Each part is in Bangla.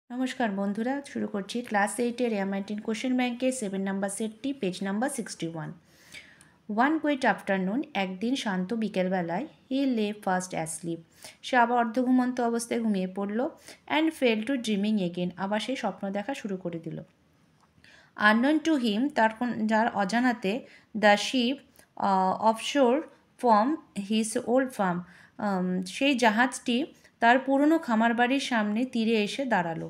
নমস্কার বন্ধুরা, শুরু করছি ক্লাস 8-এর এম19 কোশ্চেন ব্যাংকের 7 নাম্বার সেটটি, page number 61। One quiet afternoon, একদিন শান্ত বিকেলবেলায়, হি লে ফার্স্ট অ্যাসলিপ, সে আবার অর্ধঘুমন্ত অবস্থায় ঘুমিয়ে পড়ল। And fail to dreaming again, আবার সে স্বপ্ন দেখা শুরু করে দিল। আননোন টু হিম, যার অজানাতে, the ship offshore from his old farm, সেই জাহাজটি তার পুরনো খামার বাড়ির সামনে তীরে এসে দাঁড়ালো।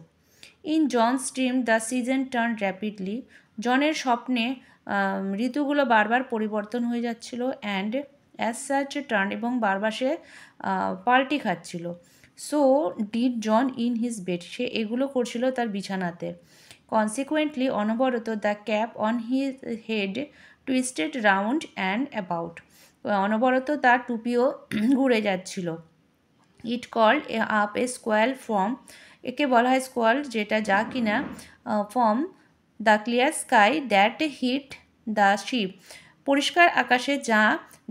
In John's dream the season turn rapidly, জনের স্বপ্নে ঋতুগুলো বারবার পরিবর্তন হয়ে যাচ্ছিল। অ্যান্ড অ্যাজ সাচ টার্ন, এবং বারবার সে পাল্টি খাচ্ছিল। So did John in his bed, সে এগুলো করছিল তার বিছানাতে। কনসিকুয়েন্টলি, অনবরত the cap on his head twisted round and about, অনবরত তার টুপিও ঘুরে যাচ্ছিল। It called up a squall from, একে বলা হয় স্কোয়াল, যেটা যা কিনা from the clear sky that hit the ship, পরিষ্কার আকাশে যা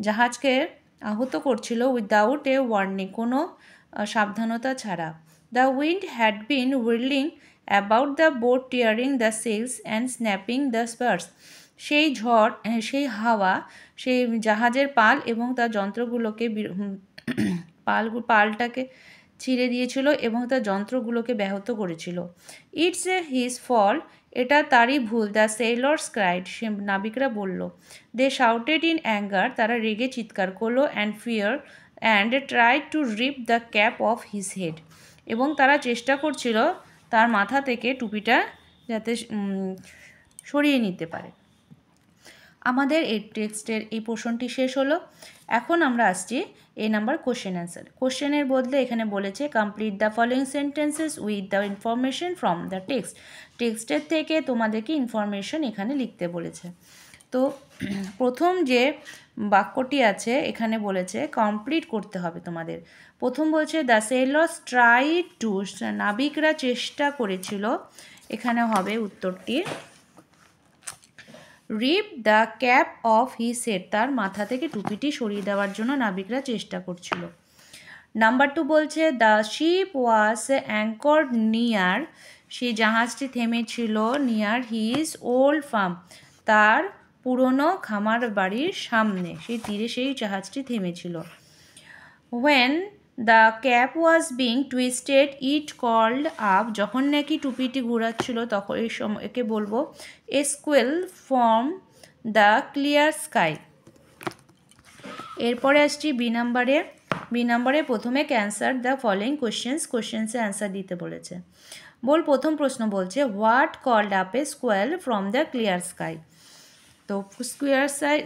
জাহাজকে আহত করছিল, উইদাউট এ ওয়ার্নিং, কোনো সাবধানতা ছাড়া। The wind had been whirling about the boat, tearing the sails and snapping the spars, সেই ঝড়, সেই হাওয়া, সেই জাহাজের পাল এবং তার যন্ত্রগুলোকে পালটাকে ছিঁড়ে দিয়েছিল এবং তার যন্ত্রগুলোকে ব্যাহত করেছিল। ইটস এ হিজ ফল্ট, এটা তারই ভুল। দ্য সেলর্স ক্রাইড, সে নাবিকরা বলল। দে শাউটেড ইন অ্যাঙ্গার, তারা রেগে চিৎকার করলো। And fear and tried to rip the cap off his head, এবং তারা চেষ্টা করছিল তার মাথা থেকে টুপিটা যাতে সরিয়ে নিতে পারে। আমাদের এই টেক্সটের এই পোর্শনটি শেষ হলো। এখন আমরা আসছি এই নাম্বার কোশ্চেন অ্যান্সার। কোশ্চেনের বদলে এখানে বলেছে complete the following sentences with the information from the text, টেক্সটের থেকে তোমাদেরকে ইনফরমেশন এখানে লিখতে বলেছে। তো প্রথম যে বাক্যটি আছে এখানে বলেছে কমপ্লিট করতে হবে তোমাদের। প্রথম বলছে দ্য সেলর্স ট্রাইড টু, নাবিকরা চেষ্টা করেছিল, এখানে হবে উত্তরটি rip the cap off his head, তার মাথা থেকে টুপিটি সরিয়ে দেওয়ার জন্য নাবিকরা চেষ্টা করছিল। নাম্বার 2 বলছে the ship was anchored near, সেই জাহাজটি থেমেছিল নিয়ার হিজ ওল্ড ফার্ম, তার পুরনো খামার বাড়ির সামনে, সেই তীরে সেই জাহাজটি থেমেছিল। When the cap was being twisted it called up, যখন নাকি টুপিটি ঘোরাচ্ছিল তখন এই সময় একে বলবো a squall from the clear sky. এরপরে আসছি বি নাম্বারে প্রথমে ক্যান্সার দ্য ফলোয়িং কোশ্চেন্সে অ্যান্সার দিতে বলেছে। প্রথম প্রশ্ন বলছে what called up a squall from the clear sky, তো স্কোয়ার স্কাই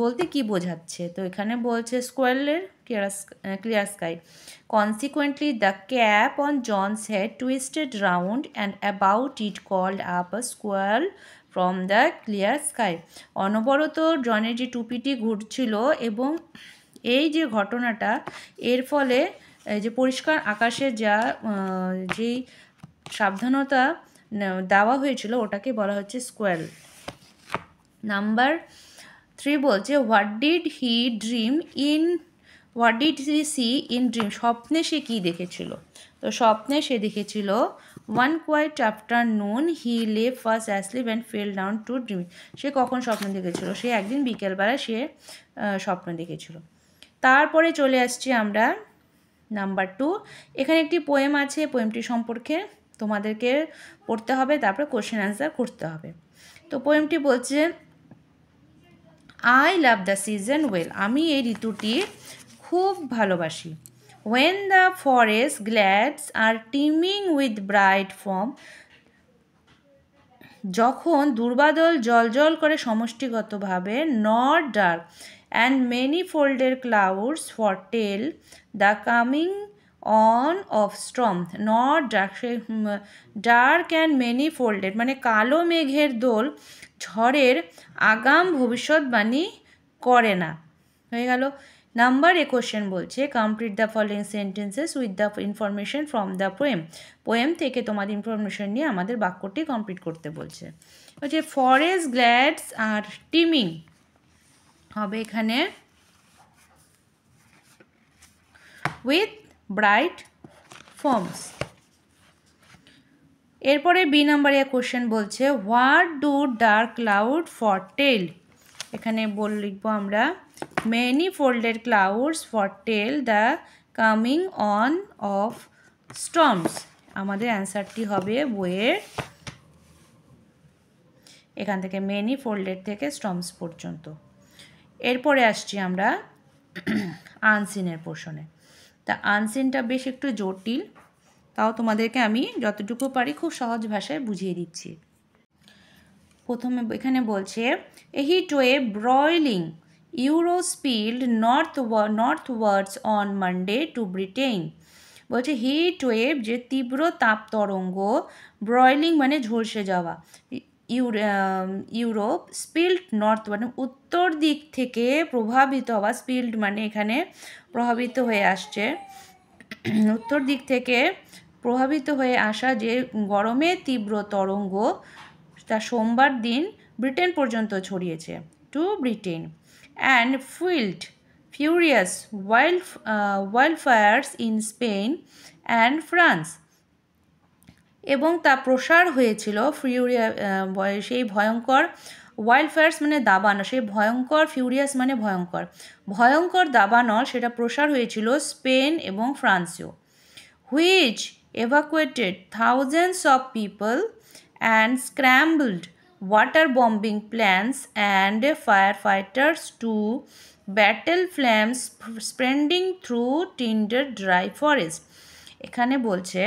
বলতে কি বোঝাচ্ছে, তো এখানে বলছে স্কোয়ালের clear sky. Consequently the cap on John's head twisted round and about it called up a squall from the clear sky, অনবরত জনের যে টুপিটি ঘুরছিল এবং এই যে ঘটনাটা, এর ফলে যে পরিষ্কার আকাশে যেই সাবধানতা দেওয়া হয়েছিল ওটাকে বলা হচ্ছে স্কোয়াল। নাম্বার 3 বলছে what did he she in dream, স্বপ্নে সে কী দেখেছিল, তো স্বপ্নে সে দেখেছিল one quite afternoon he lay fast asleep and fell down to dream, সে কখন স্বপ্ন দেখেছিল, সে একদিন বিকেলবেলা সে স্বপ্ন দেখেছিল। তারপরে চলে আসছি আমরা নাম্বার 2, এখানে একটি পোয়েম আছে, পোয়েমটি সম্পর্কে তোমাদেরকে পড়তে হবে, তারপরে কোশ্চেন অ্যান্সার করতে হবে। তো পোয়েমটি বলছে I love the season well, আমি এই ঋতুটি খুব ভালোবাসি। When the forest glades are teeming with bright form, যখন দুর্বাদল জলজল করে সমষ্টিগতভাবে, not dark and many folded clouds foretell the coming on of storm, not dark, dark and many folded মানে কালো মেঘের দোল ঝড়ের আগাম ভবিষ্যৎবাণী করে না। হয়ে গেল। নাম্বার 1 কোশ্চেন বলছে complete the following sentences with the information from the poem থেকে তোমাদের ইনফরমেশন নিয়ে আমাদের বাক্যটি কমপ্লিট করতে বলছে। হচ্ছে ফরেস্ট গ্ল্যাডস আর টিমিং হবে এখানে উইথ ব্রাইট ফর্মস। এরপরে বি নাম্বারে কোশ্চেন বলছে what do dark cloud foretell. এখানে লিখবো আমরা many folded clouds foretell the coming on of storms. আমাদের অ্যান্সারটি হবে বইয়ের এখান থেকে মেনি ফোল্ডেড থেকে স্টর্মস পর্যন্ত। এরপরে আসছি আমরা আনসিনের পোর্শনে। তা আনসিনটা বেশ একটু জটিল, তাও তোমাদেরকে আমি যতটুকু পারি খুব সহজ ভাষায় বুঝিয়ে দিচ্ছি। প্রথমে এখানে বলছে a heat wave broiling Europe spilled northwards on Monday to Britain. বলছে হিট ওয়েভ যে তীব্র তাপ তরঙ্গ, ব্রয়লিং মানে ঝলসে যাওয়া, ইউরোপ স্পিল্ড নর্থ মানে উত্তর দিক থেকে প্রভাবিত হওয়া, স্পিল্ড মানে এখানে প্রভাবিত হয়ে আসছে, উত্তর দিক থেকে প্রভাবিত হয়ে আসা যে গরমের তীব্র তরঙ্গ তা সোমবার দিন ব্রিটেন পর্যন্ত ছড়িয়েছে, to Britain, and fuelled furious wildfires in Spain and France. এবং তা প্রসার হয়েছিল সেই ভয়ঙ্কর ওয়াইল্ডফায়ার্স মানে দাবানল, সেই ভয়ঙ্কর ফিউরিয়াস মানে ভয়ঙ্কর, ভয়ঙ্কর দাবানল সেটা প্রসার হয়েছিল স্পেন এবং ফ্রান্সেও। Which evacuated thousands of people and scrambled water bombing plants and firefighters to battle flames spreading through tinder dry forest। এখানে বলছে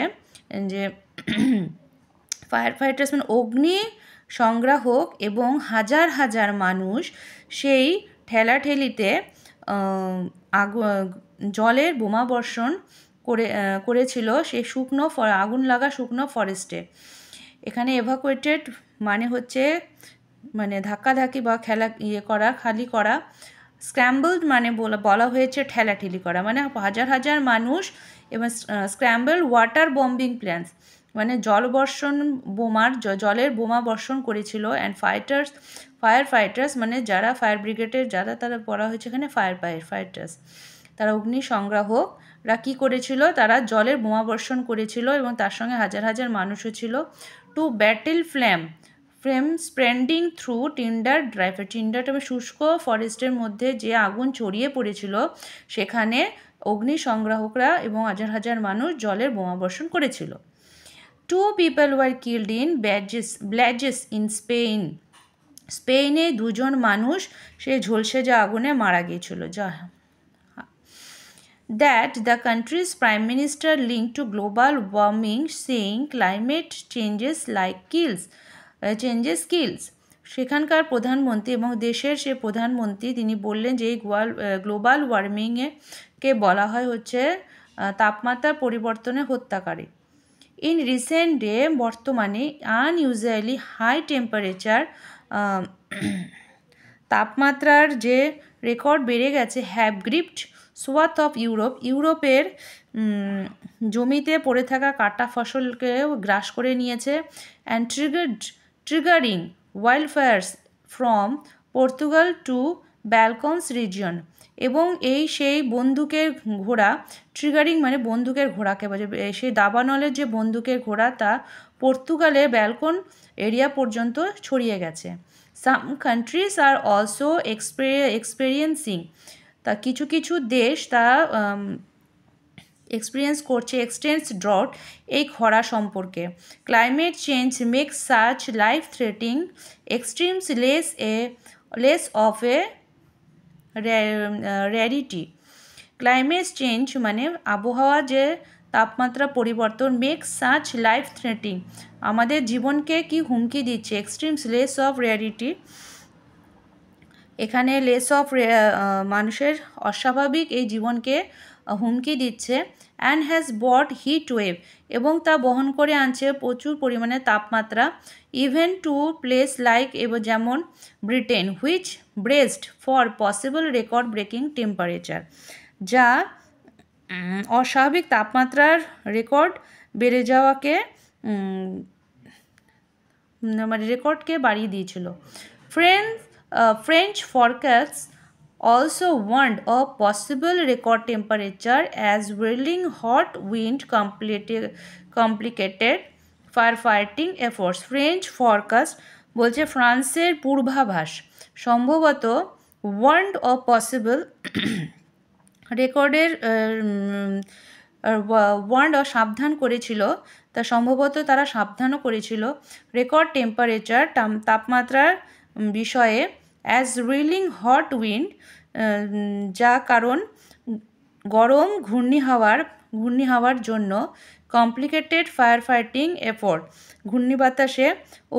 যে ফায়ার ফাইটার্স মানে অগ্নি সংগ্রাহক এবং হাজার হাজার মানুষ সেই ঠেলাঠেলিতে জলের বোমাবর্ষণ করেছিল সেই শুকনো আগুন লাগা শুকনো ফরেস্টে। এখানে এভাকুয়েটেড মানে হচ্ছে মানে ধাক্কাধাক্কি বা খালি করা, স্ক্র্যাম্বলড মানে বলা হয়েছে ঠেলাঠেলি করা, মানে হাজার হাজার মানুষ, এবং স্ক্র্যাম্বল ওয়াটার বম্বিং প্ল্যান্স মানে জলের বোমা বর্ষণ করেছিল, অ্যান্ড ফায়ার ফাইটার্স মানে যারা ফায়ার ব্রিগেডের যারা তারা বলা হয়েছে এখানে ফায়ার ফাইটার্স, তারা অগ্নি সংগ্রাহকরা কী করেছিল, তারা জলের বোমা বর্ষণ করেছিল এবং তার সঙ্গে হাজার হাজার মানুষও ছিল। To battle flame spreading through tinder dry forest, টিন্ডারটা শুষ্ক ফরেস্টের মধ্যে যে আগুন ছড়িয়ে পড়েছিল সেখানে অগ্নি সংগ্রাহকরা এবং হাজার হাজার মানুষ জলের বোমা বর্ষণ করেছিল। 2 people were killed in blazes in Spain। স্পেনে 2 জন মানুষ সে ঝলসে যাওয়া আগুনে মারা গিয়েছিল। That the country's prime minister linked to global warming, saying climate changes kills। সেখানকার প্রধানমন্ত্রী এবং দেশের সে প্রধানমন্ত্রী তিনি বললেন যে এই গ্লোবাল ওয়ার্মিংকে বলা হয় হচ্ছে তাপমাত্রার পরিবর্তনে হত্যাকারী। ইন রিসেন্ট ডে বর্তমানে আনইউজুয়ালি হাই টেম্পারেচার তাপমাত্রার যে রেকর্ড বেড়ে গেছে হ্যাভ গ্রিপড সোয়াথ অফ ইউরোপের জমিতে পড়ে থাকা কাটা ফসলকে গ্রাস করে নিয়েছে, and triggering wildfires from Portugal to Balkans region. এবং সেই বন্দুকের ঘোড়া, ট্রিগারিং মানে বন্দুকের ঘোড়াকে বলে, সেই দাবানলের যে বন্দুকের ঘোড়া তা পর্তুগালের ব্যালকন এরিয়া পর্যন্ত ছড়িয়ে গেছে। Some countries are also experiencing, তা কিছু কিছু দেশ তা এক্সপিরিয়েন্স করছে এক্সটেন্স ড্রট এই খরা সম্পর্কে। Climate change makes such life threatening extremes less of a rarity. Climate change মানে আবহাওয়া যে তাপমাত্রা পরিবর্তন, মেক্স সাচ লাইফ থ্রেটিং আমাদের জীবনকে কি হুমকি দিচ্ছে, এক্সট্রিমস লেস অফ র্যারিটি এখানে লেস অফ মানুষের অস্বাভাবিক এই জীবনকে হুমকি দিচ্ছে। And has brought heat wave এবং তা বহন করে আনছে প্রচুর পরিমাণে তাপমাত্রা, ইভেন টু প্লেস লাইক যেমন Britain, which braced for possible record breaking temperature, যা অস্বাভাবিক তাপমাত্রার রেকর্ড বেড়ে যাওয়াকে মানে রেকর্ডকে বাড়িয়ে দিয়েছিল। French forecasts also warned of possible record temperature as whirling hot wind complicated fire fighting efforts. French forecast বলছে ফ্রান্সের পূর্বাভাস সম্ভবত ওয়ার্নড অফ পসিবল রেকর্ডের ওয়ার্নড সাবধান করেছিল, তা সম্ভবত তারা সাবধানও করেছিল রেকর্ড টেম্পারেচার তাপমাত্রার বিষয়ে অ্যাজ রিলিং হট উইন্ড, যা কারণ গরম ঘূর্ণিহাওয়ার জন্য কমপ্লিকেটেড ফায়ার ফাইটিং এফোর্ট ঘূর্ণিবাতাসে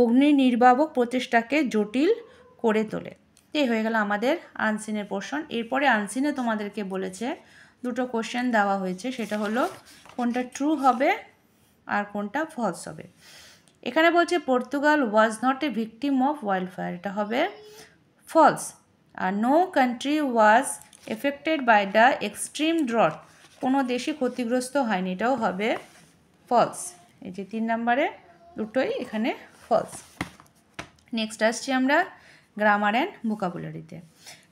অগ্নি নির্বাপক প্রচেষ্টাকে জটিল করে তোলে। এই হয়ে গেল আমাদের আনসিনের পোর্শন। এরপরে আনসিনে তোমাদেরকে বলেছে দুটো কোশ্চেন দেওয়া হয়েছে, সেটা হলো কোনটা ট্রু হবে আর কোনটা ফলস হবে। এখানে বলছে Portugal was not a victim of wild fire, এটা হবে ফলস। আর no country was affected by the extreme drought, কোনো দেশই ক্ষতিগ্রস্ত হয়নি, এটাও হবে ফলস। এই যে 3 নম্বরে দুটোই এখানে ফলস। নেক্সট আসছি আমরা গ্রামার অ্যান্ড ভোকাবুলারিতে।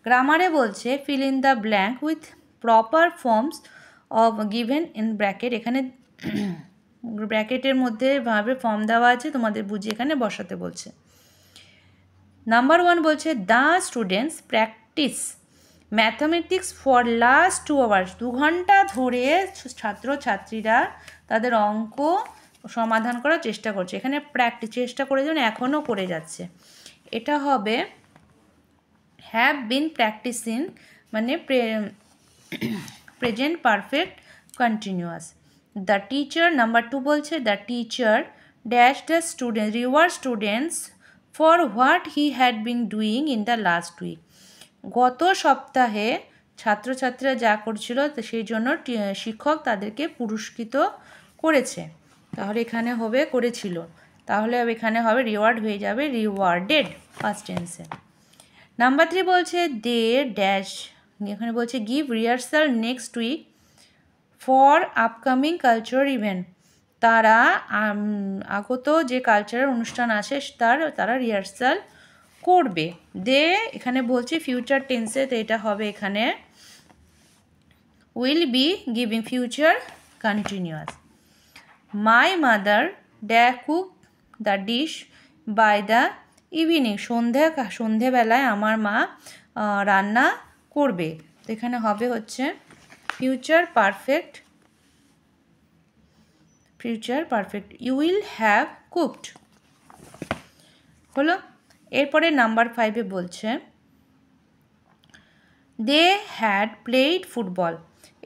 গ্রামারে বলছে fill in the blank with proper forms of given in bracket. এখানে ব্র্যাকেটের মধ্যে ভাবে ফর্ম দেওয়া আছে, তোমাদের বুঝিয়ে এখানে বসাতে বলছে। নাম্বার 1 বলছে the students practice mathematics for last 2 hours. 2 ঘন্টা ধরে ছাত্রছাত্রীরা তাদের অঙ্ক সমাধান করার চেষ্টা করছে। এখানে প্র্যাকটিস চেষ্টা করে যেন এখনও করে যাচ্ছে, এটা হবে হ্যাভ বিন প্র্যাকটিসিং, মানে present perfect continuous. The teacher, number 2 বলছে the teacher dash the student reward students for what he had been doing in the last week. গত সপ্তাহে ছাত্রছাত্রীরা যা করছিল সেই জন্য শিক্ষক তাদেরকে পুরস্কৃত করেছে। তাহলে এখানে হবে করেছিল, তাহলে এখানে হবে রিওয়ার্ড হয়ে যাবে রিওয়ার্ডেড ফার্স্ট টেন্সে। নাম্বার 3 বলছে দে ড্যাশ, এখানে বলছে give rehearsal next week for upcoming cultural event. তারা আগত যে কালচারাল অনুষ্ঠান আছে তারা রিহার্সাল করবে। দে এখানে বলছি ফিউচার টেন্সে, তো এটা হবে এখানে will be giving future continuous. My mother ড্যা cook the dish by the evening. সন্ধেবেলায় আমার মা রান্না করবে, তো এখানে হবে হচ্ছে future perfect you will have cooked হলো। এরপরে নাম্বার 5 বলছে দে হ্যাড প্লেড ফুটবল।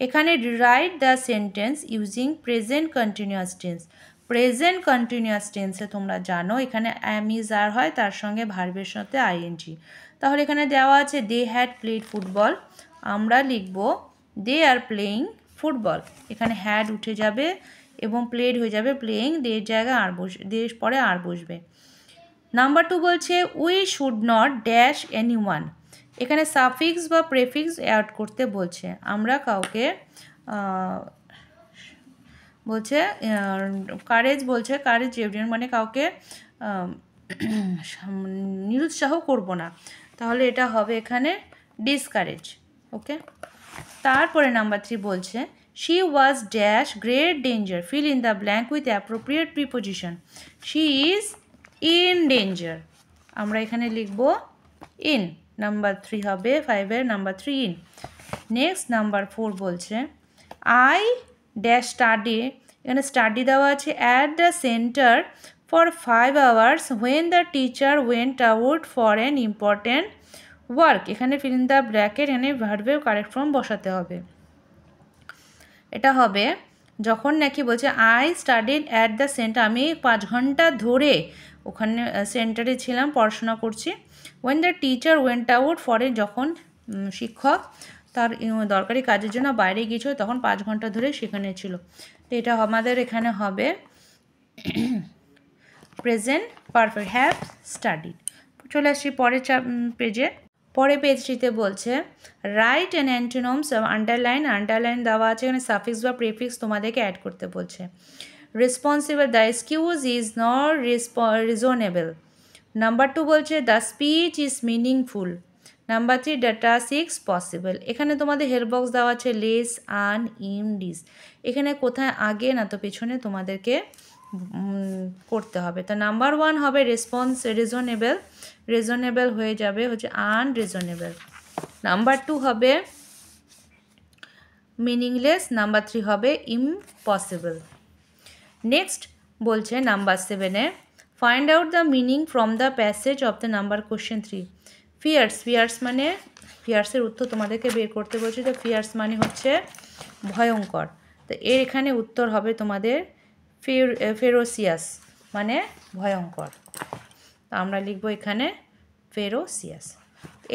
এখানে write the sentence using present continuous tense. Present continuous টেন্সে তোমরা জানো এখানে অ্যাম ইজ আর হয়, তার সঙ্গে ভার্বের সাথে আইএনজি। তাহলে এখানে দেওয়া আছে দে হ্যাড প্লেড ফুটবল, আমরা লিখব দে আর প্লেয়িং ফুটবল। এখানে হ্যাড উঠে যাবে এবং প্লেড হয়ে যাবে প্লেয়িং, দের জায়গায় আর বসবে, পরে আর বসবে। নাম্বার 2 বলছে we should not dash any one. এখানে সাফিক্স বা প্রেফিক্স অ্যাড করতে বলছে। আমরা কাউকে বলছে কারেজ, বলছে কারেজ মানে কাউকে নিরুৎসাহ করব না, তাহলে এটা হবে এখানে ডিসকারেজ। ওকে, তারপরে নাম্বার 3 বলছে she was dash great danger, fill in the blank with appropriate preposition. She is in danger, আমরা এখানে লিখব ইন। নাম্বার 3 হবে 5-এর নাম্বার 3 ইন। নেক্সট নাম্বার 4 বলছে আই ড্যাশ স্টাডি, এখানে স্টাডি দেওয়া আছে at the centre for 5 hours when the teacher went out for an important work. এখানে ফিল ইন দ্য ব্র্যাকেট, এখানে ভার্বের কারেক্ট ফর্ম বসাতে হবে। এটা হবে যখন নাকি বলছে I studied at the center, আমি 5 ঘন্টা ধরে ওখানে সেন্টারে ছিলাম, পড়াশোনা করছি। When the teacher went out for a, যখন শিক্ষক তার দরকারি কাজের জন্য বাইরে গিয়েছিল তখন 5 ঘন্টা ধরে সেখানে ছিল। তো এটা আমাদের এখানে হবে প্রেজেন্ট পারফেক্ট হ্যাভ স্টাডিড। চলে আসছি পরের পেজে। পরে পেজটিতে বলছে রাইট অ্যান্ড অ্যান্টোনিমস আন্ডারলাইন দেওয়া আছে, এখানে সাফিক্স বা প্রিফিক্স তোমাদেরকে অ্যাড করতে বলছে। Responsible, the excuse is not reasonable. Number 2 বলছে the speech is meaningful. Number 3 the task is possible. এখানে তোমাদের হেল্প বক্স দেওয়া আছে লেস, আন, ইন, ডিস। এখানে কোথায় আগে না তো পেছনে তোমাদেরকে করতে হবে। তো নাম্বার 1 হবে রেসপন্স রিজনেবল, রিজনেবল হয়ে যাবে হচ্ছে আনরিজনেবল। নাম্বার 2 হবে মিনিংলেস, নাম্বার 3 হবে ইম্পসিবল। নেক্সট বলছে নাম্বার 7-এ find out the meaning from the passage of the number question 3। Fierce, fierce মানে ফিয়ার্সের উত্তর তোমাদেরকে বের করতে বলছি। তো ফিয়ার্স মানে হচ্ছে ভয়ঙ্কর। তো এর এখানে উত্তর হবে তোমাদের ফেরোসিয়াস মানে ভয়ঙ্কর। তো আমরা লিখব এখানে ফেরোসিয়াস।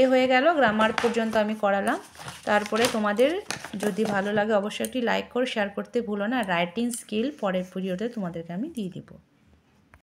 এ হয়ে গেল, গ্রামার পর্যন্ত আমি করালাম। তারপরে তোমাদের যদি ভালো লাগে অবশ্যই একটি লাইক করে শেয়ার করতে ভুলো না। রাইটিং স্কিল পরের ভিডিওতে তোমাদেরকে আমি দিয়ে দিব।